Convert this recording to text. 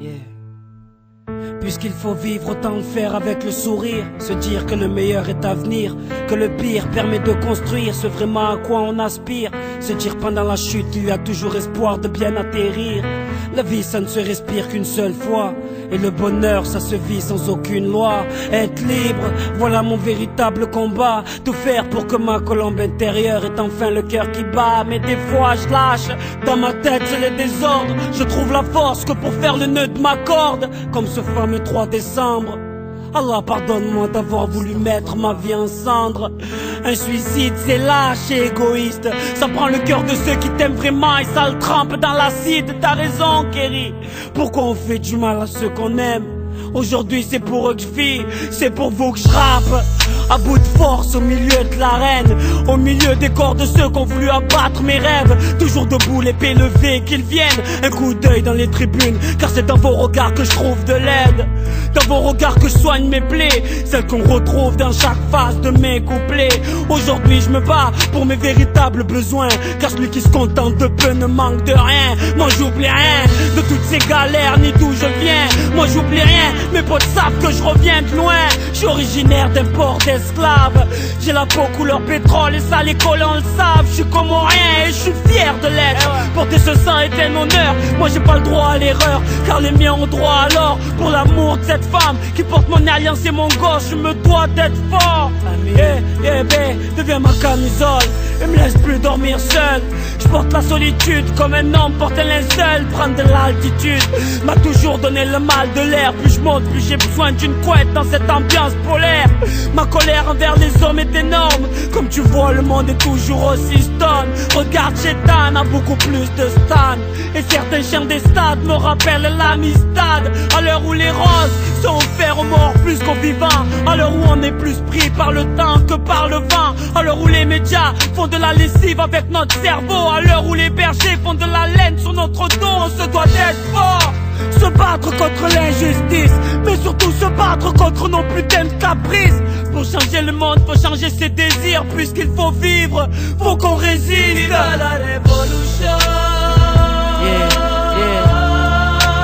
Yeah. Puisqu'il faut vivre, autant le faire avec le sourire. Se dire que le meilleur est à venir, que le pire permet de construire ce vraiment à quoi on aspire. Se dire pendant la chute il y a toujours espoir de bien atterrir. La vie ça ne se respire qu'une seule fois, et le bonheur ça se vit sans aucune loi. Être libre, voilà mon véritable combat. Tout faire pour que ma colombe intérieure ait enfin le cœur qui bat. Mais des fois je lâche, dans ma tête c'est le désordre. Je trouve la force que pour faire le nœud de ma corde. Comme ce fameux 3 décembre. Allah pardonne-moi d'avoir voulu mettre ma vie en cendres. Un suicide c'est lâche et égoïste. Ça prend le cœur de ceux qui t'aiment vraiment et ça le trempe dans l'acide. T'as raison Kerry, pourquoi on fait du mal à ceux qu'on aime? Aujourd'hui c'est pour eux que je vis, c'est pour vous que je rappe. À bout de force au milieu de l'arène, au milieu des corps de ceux qui ont voulu abattre mes rêves. Toujours debout, l'épée levée, qu'ils viennent. Un coup d'œil dans les tribunes, car c'est dans vos regards que je trouve de l'aide. Dans vos regards que je soigne mes plaies, celles qu'on retrouve dans chaque phase de mes couplets. Aujourd'hui je me bats pour mes véritables besoins, car celui qui se contente de peu ne manque de rien. Moi j'oublie rien de toutes ces galères ni d'où je viens. Moi j'oublie rien, mes potes savent que je reviens de loin. Je suis originaire d'un port d'esclaves. J'ai la peau couleur pétrole et ça les colons le savent. Je suis comorien et je suis fier de l'être. Porter ce sang est un honneur, moi j'ai pas le droit à l'erreur, car les miens ont droit alors. Pour l'amour de cette femme qui porte mon alliance et mon gauche, je me dois d'être fort. Deviens ma camisole et me laisse plus dormir seul. Je porte la solitude comme un homme porte un linceul. Prendre de l'altitude m'a toujours donné le mal de l'air. Plus je monte, plus j'ai besoin d'une couette dans cette ambiance polaire. Ma colère envers les hommes est énorme. Comme tu vois, le monde est toujours aussi stone. Regarde, Chétan a beaucoup plus de stan. Et certains chiens des stades me rappellent l'amistad. À l'heure où les roses sont offerts aux morts plus qu'aux vivants. À l'heure où on est plus pris par le temps que par le vent. À l'heure où les médias font de la lessive avec notre cerveau. À l'heure où les bergers font de la laine sur notre dos. On se doit d'être fort. Se battre contre l'injustice, mais surtout se battre contre nos putains de caprices. Pour changer le monde, faut changer ses désirs. Puisqu'il faut vivre, faut qu'on résiste. Vive la révolution. Yeah, yeah.